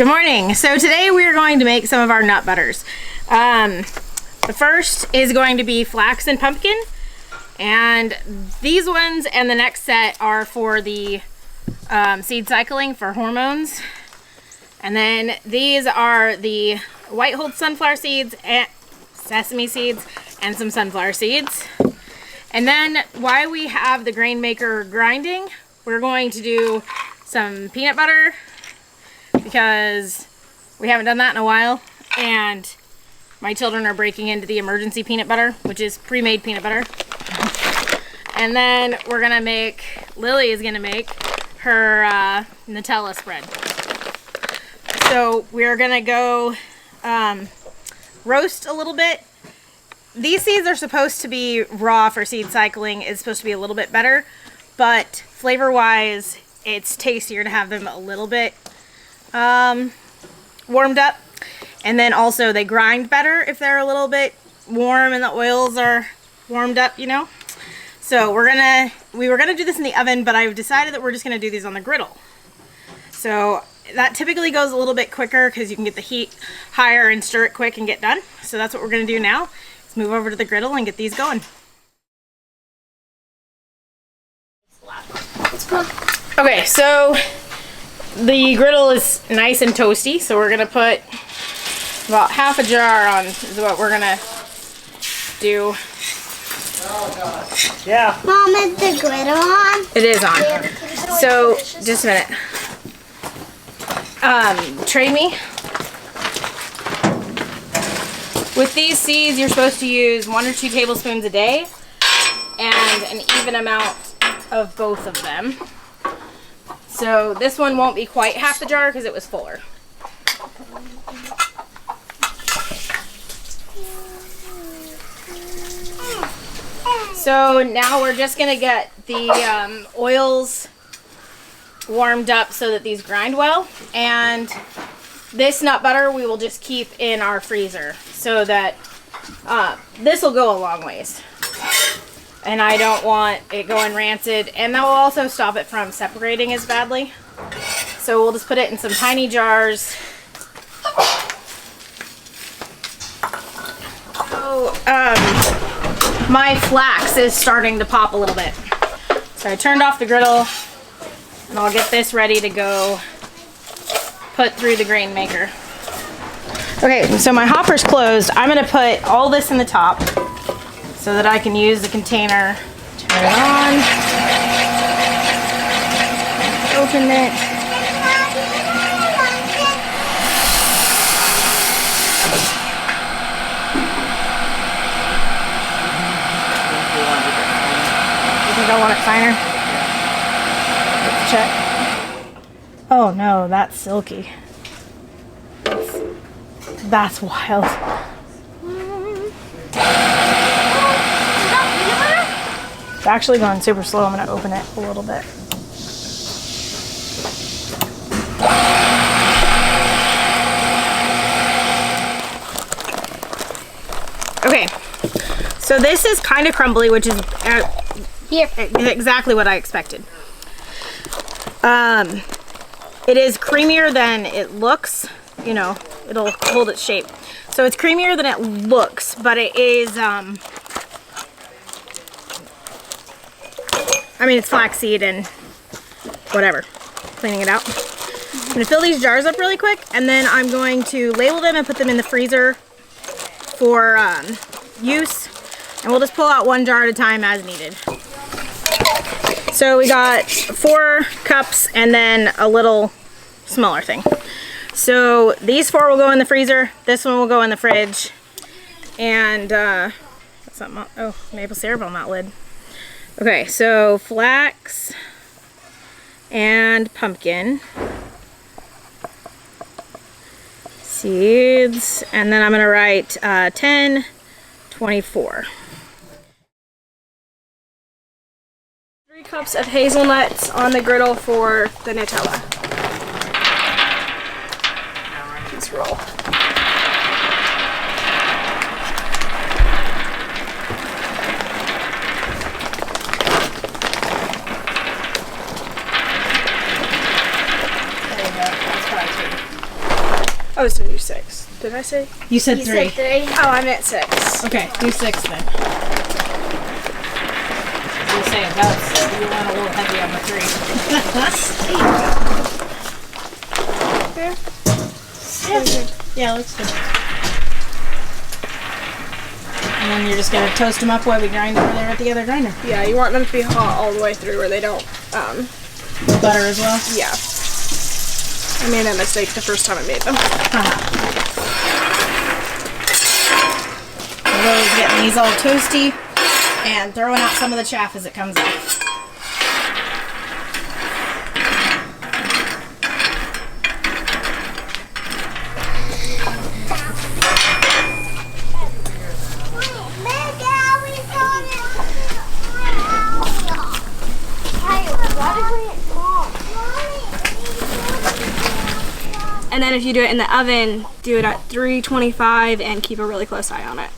Good morning. So today we are going to make some of our nut butters. The first is going to be flax and pumpkin, and these ones and the next set are for the seed cycling for hormones. And then these are the white hulled sunflower seeds and sesame seeds and some sunflower seeds. And then while we have the grain maker grinding, we're going to do some peanut butter because we haven't done that in a while, and my children are breaking into the emergency peanut butter, which is pre-made peanut butter. And then we're gonna make, Lily is gonna make her Nutella spread. So we're gonna go roast a little bit. These seeds are supposed to be raw for seed cycling. It's supposed to be a little bit better, but flavor wise, it's tastier to have them a little bit warmed up. And then also they grind better if they're a little bit warm and the oils are warmed up, you know. So we were gonna do this in the oven, but I've decided that we're just gonna do these on the griddle. So that typically goes a little bit quicker because you can get the heat higher and stir it quick and get done. So that's what we're gonna do now. Let's move over to the griddle and get these going. Let's go. Okay, so the griddle is nice and toasty, so we're gonna put about half a jar on is what we're gonna do. Yeah. Mom, is the griddle on? It is on. So just a minute. Tray me. With these seeds, you're supposed to use 1 or 2 tablespoons a day and an even amount of both of them. So this one won't be quite half the jar because it was fuller. So now we're just gonna get the oils warmed up so that these grind well, and this nut butter we will just keep in our freezer so that this will go a long ways. And I don't want it going rancid, and that will also stop it from separating as badly. So we'll just put it in some tiny jars. So, my flax is starting to pop a little bit. So I turned off the griddle, and I'll get this ready to go put through the grain maker. Okay, so my hopper's closed. I'm gonna put all this in the top so that I can use the container. Turn it on. Open it. You think I want it finer? Let's check. Oh no, that's silky. That's wild. It's actually going super slow. I'm going to open it a little bit. Okay, so this is kind of crumbly, which is exactly what I expected. It is creamier than it looks. You know, it'll hold its shape. So it's creamier than it looks, but it is, I mean, it's flaxseed and whatever. Cleaning it out. I'm going to fill these jars up really quick, and then I'm going to label them and put them in the freezer for use. And we'll just pull out 1 jar at a time as needed. So we got 4 cups and then a little smaller thing. So these 4 will go in the freezer. This one will go in the fridge. And, that's not, oh, maple syrup on that lid. Okay, so flax and pumpkin seeds, and then I'm going to write 1024. 3 cups of hazelnuts on the griddle for the Nutella. Let's roll. There you go. That's probably 2. Oh, so do 6. Did I say? You said You 3. said 3. Oh, I meant 6. Okay, do 6 then. You say about you went a little heavy on the 3. Yeah, let's do it. And then you're just gonna toast them up while we grind over there at the other grinder. Yeah, you want them to be hot all the way through where they don't, Butter as well. yeah. I made that mistake the first time I made them. Lily's getting these all toasty and throwing out some of the chaff as it comes out. And then if you do it in the oven, do it at 325 and keep a really close eye on it.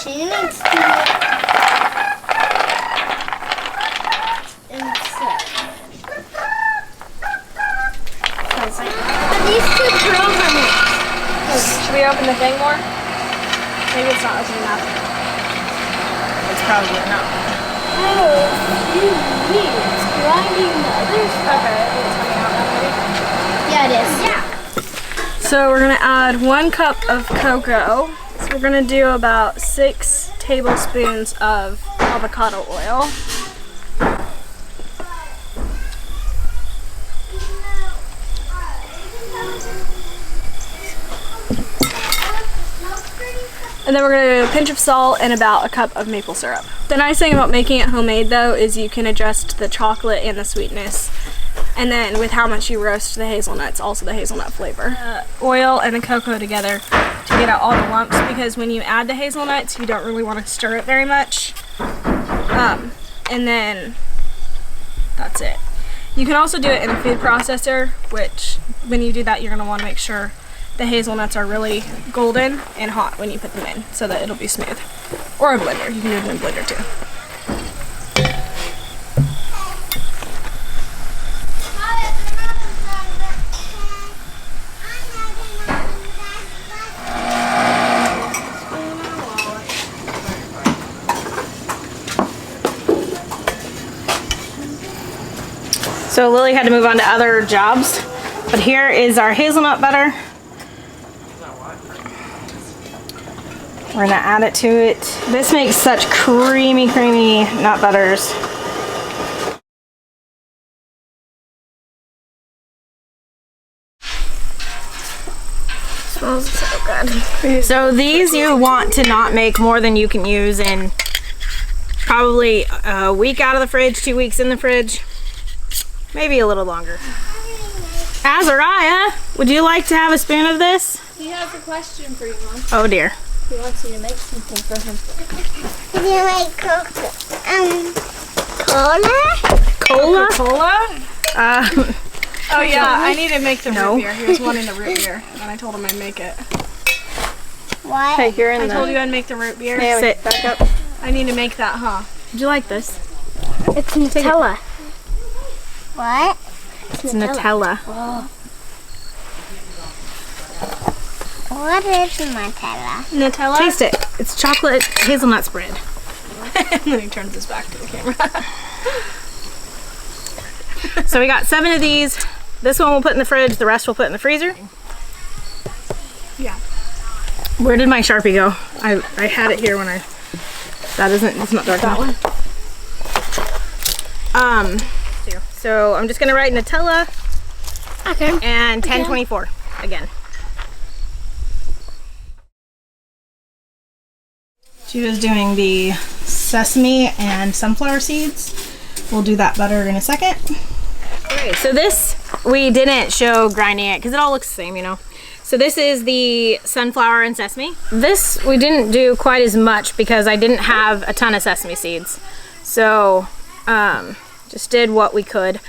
She needs to do it inside. These two curls are mixed. Should we open the thing more? Maybe it's not open enough. It's probably enough. Oh, it's grinding the others. Okay, I think it's coming out now. Yeah, it is. Yeah. So we're gonna add 1 cup of cocoa. So we're gonna do about 6 tablespoons of avocado oil. And then we're gonna do a pinch of salt and about a cup of maple syrup. The nice thing about making it homemade though is you can adjust the chocolate and the sweetness. And then with how much you roast the hazelnuts, also the hazelnut flavor. Oil and the cocoa together to get out all the lumps, because when you add the hazelnuts, you don't really want to stir it very much. And then that's it. You can also do it in a food processor, which when you do that, you're gonna want to make sure the hazelnuts are really golden and hot when you put them in so that it'll be smooth. Or a blender, you can do it in a blender too. So Lily had to move on to other jobs, but here is our hazelnut butter. We're gonna add it to it. This makes such creamy nut butters. Smells so good. So these you want to not make more than you can use in probably a week out of the fridge, 2 weeks in the fridge, maybe a little longer. Azariah, would you like to have a spoon of this? He has a question for you, Mom. Oh dear. He wants you to make something for him. Did you make cola? Cola? Oh yeah, I need to make the No. root beer. He was wanting the root beer, and I told him I'd make it. What? Hey, you're in I told the... you I'd make the root beer. Sit back up. I need to make that, huh? Would you like this? It's Nutella. What? It's Nutella. What is Nutella? Nutella? Taste it. It's chocolate hazelnut spread. And then he turns his back to the camera. So we got 7 of these. This one we'll put in the fridge, the rest we'll put in the freezer. Yeah. Where did my Sharpie go? I had it here when I... It's not dark enough. So I'm just gonna write Nutella Okay. and 1024 again. She was doing the sesame and sunflower seeds. We'll do that butter in a second. Okay, so this, we didn't show grinding it because it all looks the same, you know. So this is the sunflower and sesame. This we didn't do quite as much because I didn't have a ton of sesame seeds. So just did what we could.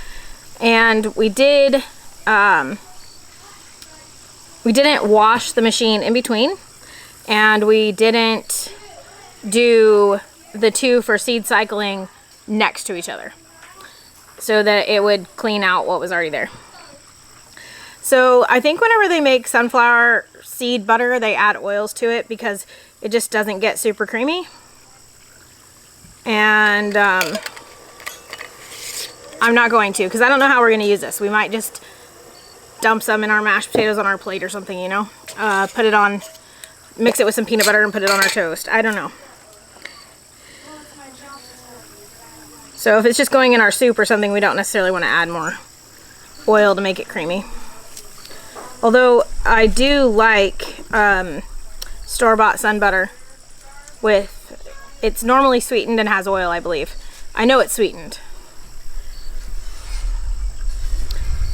And we didn't wash the machine in between. And we didn't do the two for seed cycling next to each other so that it would clean out what was already there. So I think whenever they make sunflower seed butter, they add oils to it because it just doesn't get super creamy. And I'm not going to, because I don't know how we're going to use this. We might just dump some in our mashed potatoes on our plate or something, you know. Put it on, mix it with some peanut butter and put it on our toast. I don't know. So if it's just going in our soup or something, we don't necessarily want to add more oil to make it creamy. Although I do like store-bought sun butter with, it's normally sweetened and has oil, I believe. I know it's sweetened.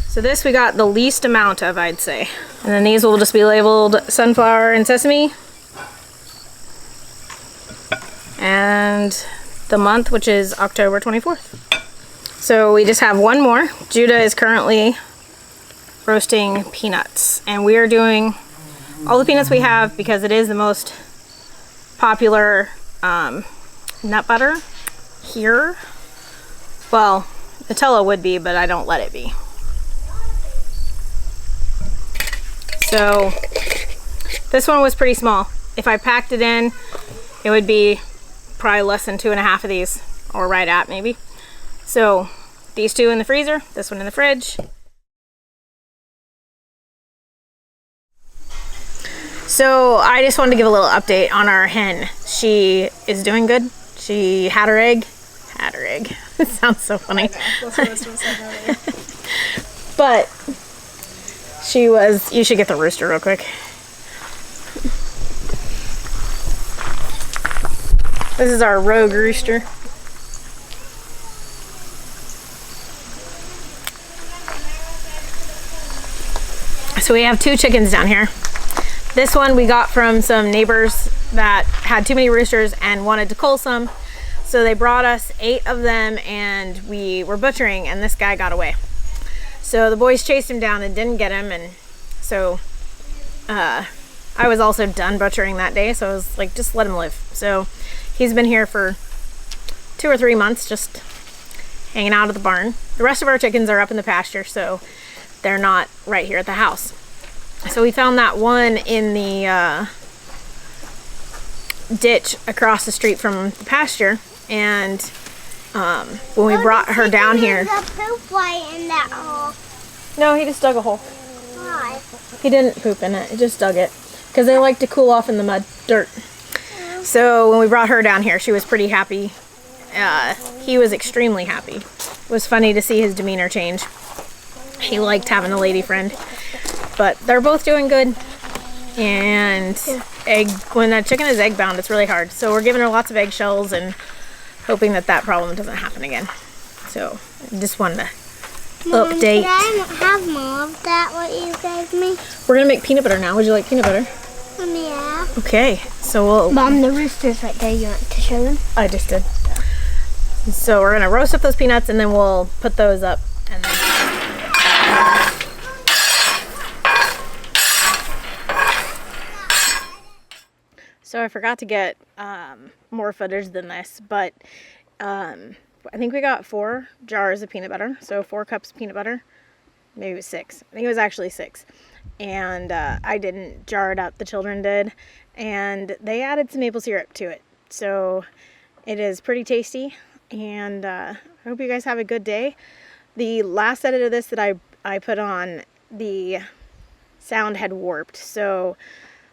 So this we got the least amount of, I'd say. And then these will just be labeled sunflower and sesame. And the month, which is October 24th. So we just have one more. Judah is currently roasting peanuts. And we are doing all the peanuts we have because it is the most popular nut butter here. Well, Nutella would be, but I don't let it be. So this one was pretty small. If I packed it in, it would be probably less than 2.5 of these, or right at maybe. So these two in the freezer, this one in the fridge. So I just wanted to give a little update on our hen. She is doing good. She had her egg. Had her egg. It sounds so funny. That's what I was saying earlier. But she was, you should get the rooster real quick. This is our rogue rooster. So we have 2 chickens down here. This one we got from some neighbors that had too many roosters and wanted to cull some. So they brought us 8 of them and we were butchering and this guy got away. So the boys chased him down and didn't get him, and so I was also done butchering that day, so I was like, just let him live. So he's been here for 2 or 3 months, just hanging out at the barn. The rest of our chickens are up in the pasture, so they're not right here at the house. So we found that one in the ditch across the street from the pasture, and when we brought her down here. Poop right in that hole. No, he just dug a hole. Why? He didn't poop in it, he just dug it. Because they like to cool off in the mud, dirt. So when we brought her down here, she was pretty happy. He was extremely happy. It was funny to see his demeanor change. He liked having a lady friend. But they're both doing good. And when a chicken is egg bound, it's really hard. So we're giving her lots of eggshells and hoping that that problem doesn't happen again. So just wanted to update. Can I have more of that, what you gave me? We're gonna make peanut butter now. Would you like peanut butter? Yeah. Okay, so we'll. Mom, the rooster's right there. You want to show them? I just did. So we're gonna roast up those peanuts and then we'll put those up. And then... So I forgot to get more footage than this, but I think we got 4 jars of peanut butter. So 4 cups of peanut butter. Maybe it was 6. I think it was actually 6. And I didn't jar it up. The children did. And they added some maple syrup to it. So it is pretty tasty. And I hope you guys have a good day. The last edit of this that I put on, the sound had warped. So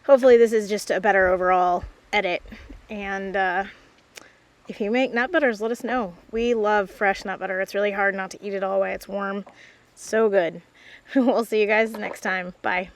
hopefully this is just a better overall edit. And if you make nut butters, let us know. We love fresh nut butter. It's really hard not to eat it all the way. It's warm. So good. We'll see you guys next time. Bye.